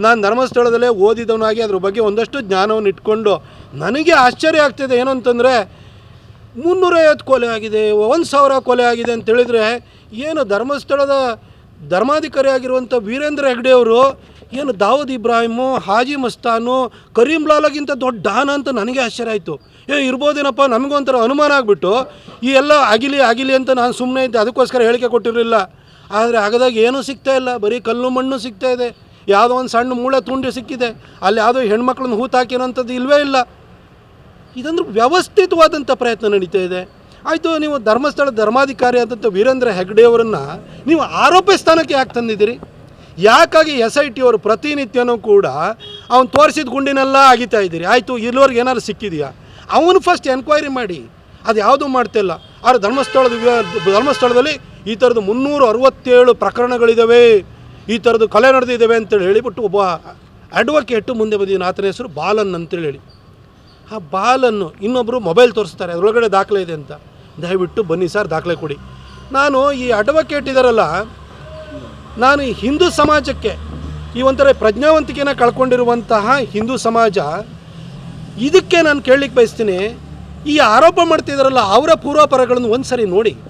ನಾನು ಧರ್ಮಸ್ಥಳದಲ್ಲೇ ಓದಿದವನಾಗಿ ಅದ್ರ ಬಗ್ಗೆ ಒಂದಷ್ಟು ಜ್ಞಾನವನ್ನು ಇಟ್ಕೊಂಡು ನನಗೆ ಆಶ್ಚರ್ಯ ಆಗ್ತಿದೆ ಏನು ಅಂತಂದರೆ 350 ಕೊಲೆ ಆಗಿದೆ, 1000 ಕೊಲೆ ಆಗಿದೆ ಅಂತ ಹೇಳಿದರೆ ಏನು ಧರ್ಮಸ್ಥಳದ ಧರ್ಮಾಧಿಕಾರಿ ಆಗಿರುವಂಥ ವೀರೇಂದ್ರ ಹೆಗ್ಡೆ ಅವರು ಏನು ದಾವೂದ್ ಇಬ್ರಾಹಿಮು, ಹಾಜಿ ಮಸ್ತಾನು, ಕರೀಂ ಲಾಲಾಗಿಂತ ದೊಡ್ಡ ಡಾನ ಅಂತ ನನಗೆ ಆಶ್ಚರ್ಯ ಆಯಿತು. ಇರ್ಬೋದೇನಪ್ಪ, ನನಗೊಂಥರ ಅನುಮಾನ ಆಗಿಬಿಟ್ಟು ಈ ಎಲ್ಲ ಆಗಿಲಿ ಅಂತ ನಾನು ಸುಮ್ಮನೆ ಇದ್ದೆ, ಅದಕ್ಕೋಸ್ಕರ ಹೇಳಿಕೆ ಕೊಟ್ಟಿರಲಿಲ್ಲ. ಆದರೆ ಆಗದಾಗ ಏನೂ ಸಿಗ್ತಾ ಇಲ್ಲ, ಬರೀ ಕಲ್ಲು ಮಣ್ಣು ಸಿಗ್ತಾ ಇದೆ. ಯಾವುದೋ ಒಂದು ಸಣ್ಣ ಮೂಳೆ ತುಂಡು ಸಿಕ್ಕಿದೆ, ಅಲ್ಲಿ ಯಾವುದೋ ಹೆಣ್ಮಕ್ಳನ್ನ ಹೂತಾಕಿರೋಂಥದ್ದು ಇಲ್ಲವೇ ಇಲ್ಲ. ಇದಂದ್ರೆ ವ್ಯವಸ್ಥಿತವಾದಂಥ ಪ್ರಯತ್ನ ನಡೀತಾ ಇದೆ. ಆಯಿತು, ನೀವು ಧರ್ಮಸ್ಥಳ ಧರ್ಮಾಧಿಕಾರಿ ಆದಂಥ ವೀರೇಂದ್ರ ಹೆಗ್ಡೆಯವರನ್ನು ನೀವು ಆರೋಪ ಸ್ಥಾನಕ್ಕೆ ಯಾಕೆ ತಂದಿದ್ದೀರಿ? ಯಾಕಾಗಿ SIT ಅವರು ಪ್ರತಿನಿತ್ಯನೂ ಕೂಡ ಅವನು ತೋರಿಸಿದ ಗುಂಡಿನೆಲ್ಲ ಅಗಿತಾ ಇದ್ದೀರಿ? ಆಯಿತು, ಇಲ್ಲಿವರೆಗೆ ಏನಾದ್ರು ಸಿಕ್ಕಿದೆಯಾ? ಅವನು ಫಸ್ಟ್ ಎನ್ಕ್ವೈರಿ ಮಾಡಿ. ಅದು ಯಾವುದೂ ಮಾಡ್ತಿಲ್ಲ. ಆದರೆ ಧರ್ಮಸ್ಥಳದಲ್ಲಿ ಈ ಥರದ್ದು 367 ಪ್ರಕರಣಗಳಿದ್ದಾವೆ, ಈ ಥರದ್ದು ಕೊಲೆ ನಡೆದಿದ್ದಾವೆ ಅಂತೇಳಿ ಹೇಳಿಬಿಟ್ಟು ಒಬ್ಬ ಅಡ್ವೊಕೇಟು ಮುಂದೆ ಬಂದಿದ್ದಾನೆ. ಆತನ ಹೆಸರು ಬಾಲನ್ ಅಂತೇಳಿ ಹೇಳಿ. ಆ ಬಾಲನ್ನು ಇನ್ನೊಬ್ಬರು ಮೊಬೈಲ್ ತೋರಿಸ್ತಾರೆ, ಅದರೊಳಗಡೆ ದಾಖಲೆ ಇದೆ ಅಂತ. ದಯವಿಟ್ಟು ಬನ್ನಿ ಸರ್, ದಾಖಲೆ ಕೊಡಿ. ನಾನು ಈ ಅಡ್ವೊಕೇಟ್ ಇದ್ದಾರಲ್ಲ, ನಾನು ಈ ಹಿಂದೂ ಸಮಾಜಕ್ಕೆ ಈ ಒಂಥರ ಪ್ರಜ್ಞಾವಂತಿಕೆನ ಕಳ್ಕೊಂಡಿರುವಂತಹ ಹಿಂದೂ ಸಮಾಜ, ಇದಕ್ಕೆ ನಾನು ಕೇಳಲಿಕ್ಕೆ ಬಯಸ್ತೀನಿ, ಈ ಆರೋಪ ಮಾಡ್ತಿದ್ದಾರಲ್ಲ ಅವರ ಪೂರ್ವಾಪರಗಳನ್ನು ಒಂದು ಸರಿ ನೋಡಿ.